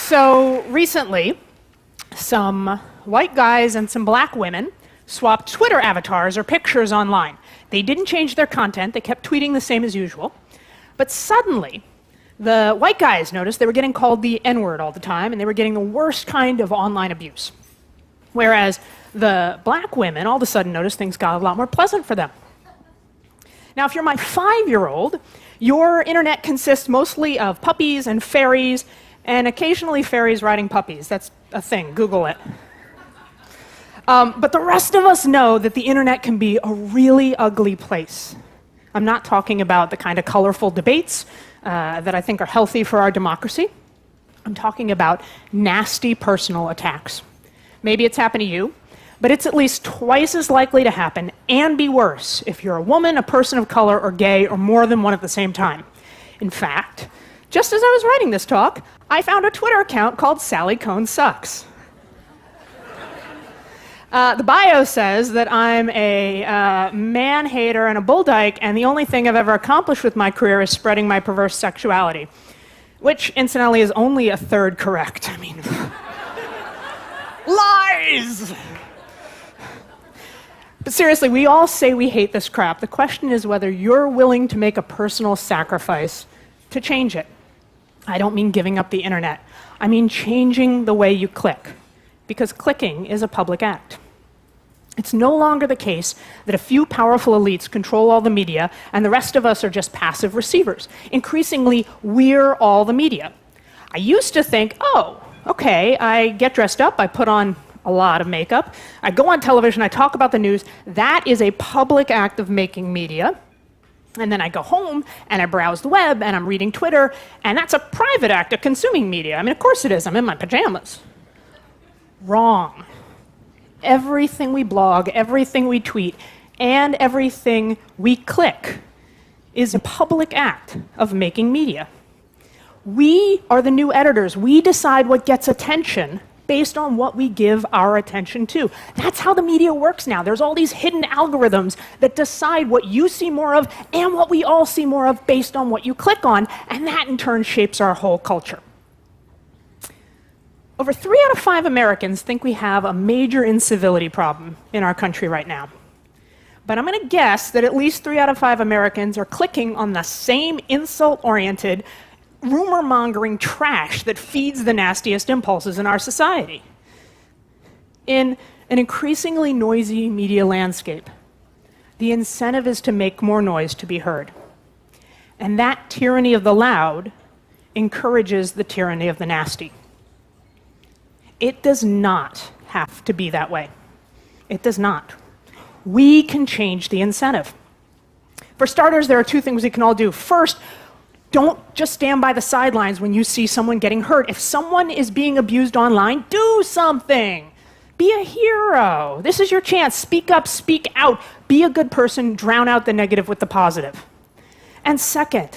So recently, some white guys and some black women swapped Twitter avatars or pictures online. They didn't change their content, they kept tweeting the same as usual. But suddenly, the white guys noticed they were getting called the N-word all the time, and they were getting the worst kind of online abuse. Whereas the black women all of a sudden noticed things got a lot more pleasant for them. Now, if you're my 5-year-old, your internet consists mostly of puppies and fairies, and occasionally fairies riding puppies. That's a thing, Google it. But the rest of us know that the internet can be a really ugly place. I'm not talking about the kind of colorful debates that I think are healthy for our democracy. I'm talking about nasty personal attacks. Maybe it's happened to you, but it's at least twice as likely to happen and be worse if you're a woman, a person of color, or gay, or more than one at the same time. In fact, just as I was writing this talk, I found a Twitter account called Sally Kohn Sucks. The bio says that I'm a man-hater and a bull dyke, and the only thing I've ever accomplished with my career is spreading my perverse sexuality, which, incidentally, is only a third correct. I mean, lies! But seriously, we all say we hate this crap. The question is whether you're willing to make a personal sacrifice to change it. I don't mean giving up the internet. I mean changing the way you click, because clicking is a public act. It's no longer the case that a few powerful elites control all the media and the rest of us are just passive receivers. Increasingly, we're all the media. I used to think, oh, okay, I get dressed up, I put on a lot of makeup, I go on television, I talk about the news. That is a public act of making media. And then I go home and I browse the web and I'm reading Twitter, and that's a private act of consuming media. I mean, of course it is, I'm in my pajamas. Wrong. Everything we blog, everything we tweet, and everything we click is a public act of making media. We are the new editors. We decide what gets attention based on what we give our attention to. That's how the media works now. There's all these hidden algorithms that decide what you see more of and what we all see more of based on what you click on, and that in turn shapes our whole culture. Over 3 out of 5 Americans think we have a major incivility problem in our country right now. But I'm going to guess that at least 3 out of 5 Americans are clicking on the same insult-oriented, rumor-mongering trash that feeds the nastiest impulses in our society. In an increasingly noisy media landscape, the incentive is to make more noise to be heard. And that tyranny of the loud encourages the tyranny of the nasty. It does not have to be that way. It does not. We can change the incentive. For starters, there are 2 things we can all do. First, don't just stand by the sidelines when you see someone getting hurt. If someone is being abused online, do something. Be a hero. This is your chance. Speak up, speak out. Be a good person, drown out the negative with the positive. And second,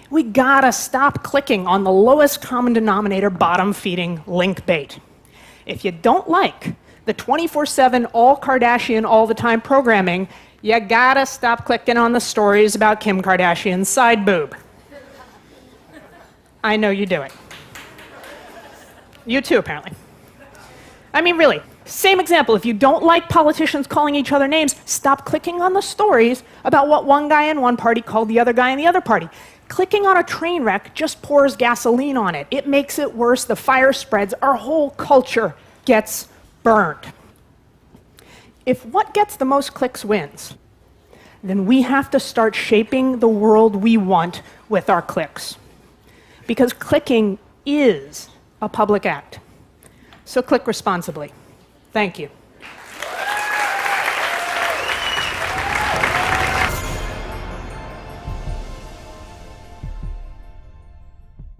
we gotta stop clicking on the lowest common denominator, bottom-feeding link bait. If you don't like the 24/7 all Kardashian all the time programming, you gotta stop clicking on the stories about Kim Kardashian's side boob. I know you do it. You too, apparently. I mean, really, same example. If you don't like politicians calling each other names, stop clicking on the stories about what one guy in one party called the other guy in the other party. Clicking on a train wreck just pours gasoline on it. It makes it worse. The fire spreads. Our whole culture gets burned. If what gets the most clicks wins, then we have to start shaping the world we want with our clicks. Because clicking is a public act. So click responsibly. Thank you.